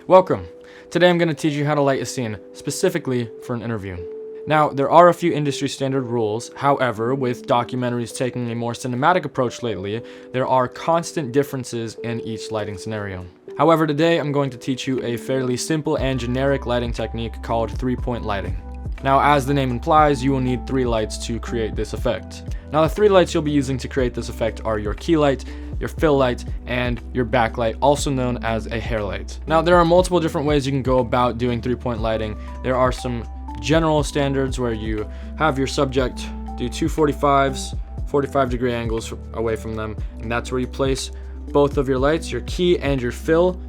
Welcome! Today I'm going to teach you how to light a scene, specifically for an interview. Now, there are a few industry standard rules, however, with documentaries taking a more cinematic approach lately, there are constant differences in each lighting scenario. However, today I'm going to teach you a fairly simple and generic lighting technique called 3-point lighting. Now, as the name implies, you will need 3 lights to create this effect. Now, the 3 lights you'll be using to create this effect are your key light, your fill light, and your backlight, also known as a hair light. Now, there are multiple different ways you can go about doing 3-point lighting. There are some general standards where you have your subject do 2 45s, 45-degree angles away from them, and that's where you place both of your lights, your key and your fill,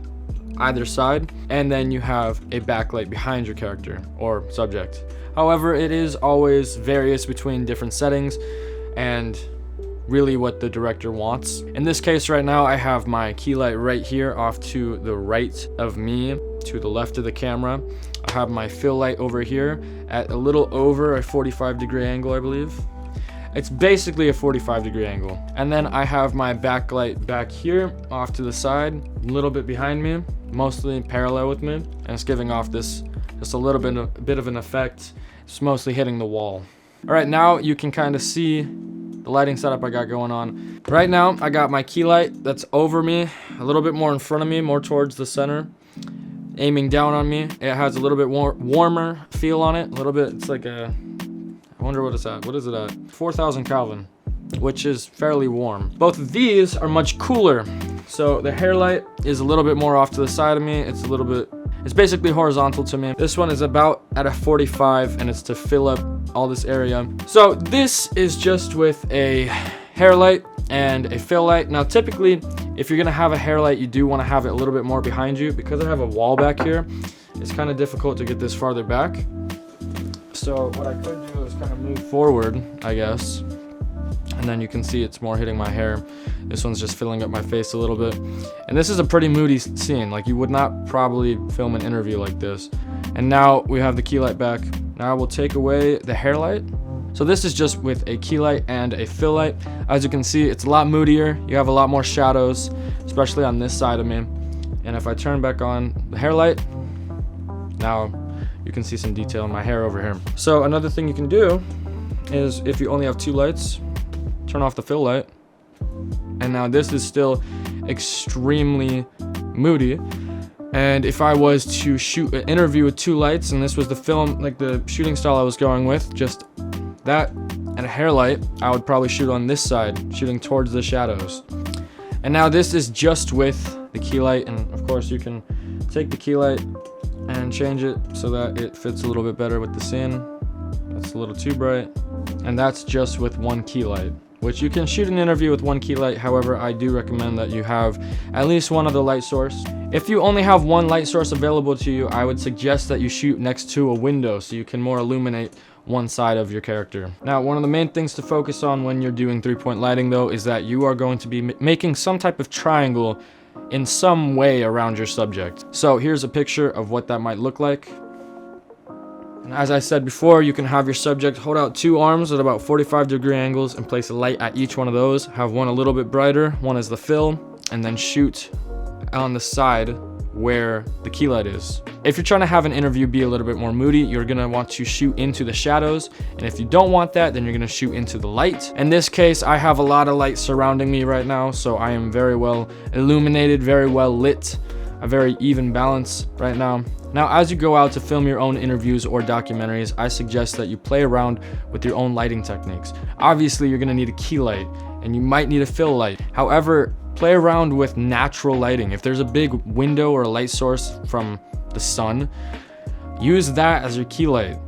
either side, and then you have a backlight behind your character or subject. However, it is always various between different settings and really what the director wants. In this case right now, I have my key light right here off to the right of me, to the left of the camera. I have my fill light over here at a little over a 45-degree angle, I believe. It's basically a 45-degree angle. And then I have my backlight back here off to the side, a little bit behind me, mostly parallel with me, and it's giving off this just a bit of an effect. It's mostly hitting the wall. All right, now you can kind of see the lighting setup I got going on. Right now, I got my key light that's over me, a little bit more in front of me, more towards the center, aiming down on me. It has a little bit warmer feel on it. A little bit, it's like a, I wonder what it's at. What is it at? 4,000 Kelvin, which is fairly warm. Both of these are much cooler. So the hair light is a little bit more off to the side of me. It's basically horizontal to me. This one is about at a 45, and it's to fill up all this area. So this is just with a hair light and a fill light. Now typically, if you're gonna have a hair light, you do wanna have it a little bit more behind you. Because I have a wall back here, it's kind of difficult to get this farther back. So what I could do is kind of move forward, I guess. And then you can see it's more hitting my hair. This one's just filling up my face a little bit. And this is a pretty moody scene. Like, you would not probably film an interview like this. And now we have the key light back. Now we'll take away the hair light. So this is just with a key light and a fill light. As you can see, it's a lot moodier. You have a lot more shadows, especially on this side of me. And if I turn back on the hair light, now you can see some detail in my hair over here. So another thing you can do is, if you only have 2 lights, turn off the fill light. And now this is still extremely moody. And if I was to shoot an interview with 2 lights, and this was the film, like the shooting style I was going with, just that and a hair light, I would probably shoot on this side, shooting towards the shadows. And now this is just with the key light, and of course you can take the key light and change it so that it fits a little bit better with the scene. That's a little too bright. And that's just with 1 key light, which you can shoot an interview with 1 key light. However, I do recommend that you have at least one other light source. If you only have 1 light source available to you, I would suggest that you shoot next to a window so you can more illuminate one side of your character. Now, one of the main things to focus on when you're doing 3-point lighting, though, is that you are going to be making some type of triangle in some way around your subject. So here's a picture of what that might look like. And as I said before, you can have your subject hold out 2 arms at about 45-degree angles and place a light at each one of those. Have one a little bit brighter, one as the fill, and then shoot on the side where the key light is. If you're trying to have an interview be a little bit more moody, you're gonna want to shoot into the shadows. And if you don't want that, then you're gonna shoot into the light. In this case, I have a lot of light surrounding me right now, so I am very well illuminated, very well lit, a very even balance right now. Now, as you go out to film your own interviews or documentaries, I suggest that you play around with your own lighting techniques. Obviously, you're gonna need a key light, and you might need a fill light. However, play around with natural lighting. If there's a big window or a light source from the sun, use that as your key light.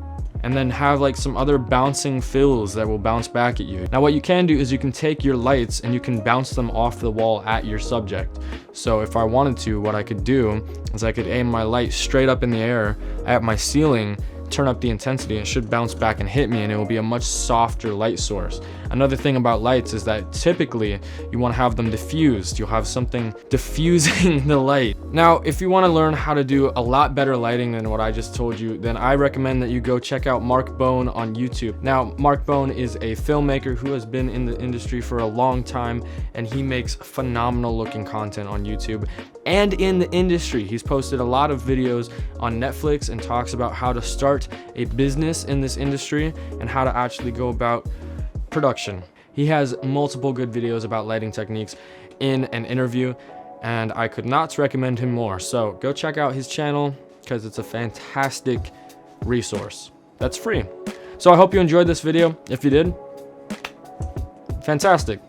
And then have like some other bouncing fills that will bounce back at you. Now what you can do is you can take your lights and you can bounce them off the wall at your subject. So if I wanted to, what I could do is I could aim my light straight up in the air at my ceiling, turn up the intensity, it should bounce back and hit me, and it will be a much softer light source. Another thing about lights is that typically you want to have them diffused. You'll have something diffusing the light. Now, if you want to learn how to do a lot better lighting than what I just told you, then I recommend that you go check out Mark Bone on YouTube. Now, Mark Bone is a filmmaker who has been in the industry for a long time, and he makes phenomenal looking content on YouTube and in the industry. He's posted a lot of videos on Netflix and talks about how to start a business in this industry and how to actually go about production. He has multiple good videos about lighting techniques in an interview, and I could not recommend him more. So go check out his channel because it's a fantastic resource that's free. So I hope you enjoyed this video. If you did, fantastic.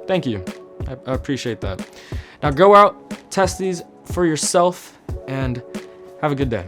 Thank you. I appreciate that. Now go out, test these for yourself, and have a good day.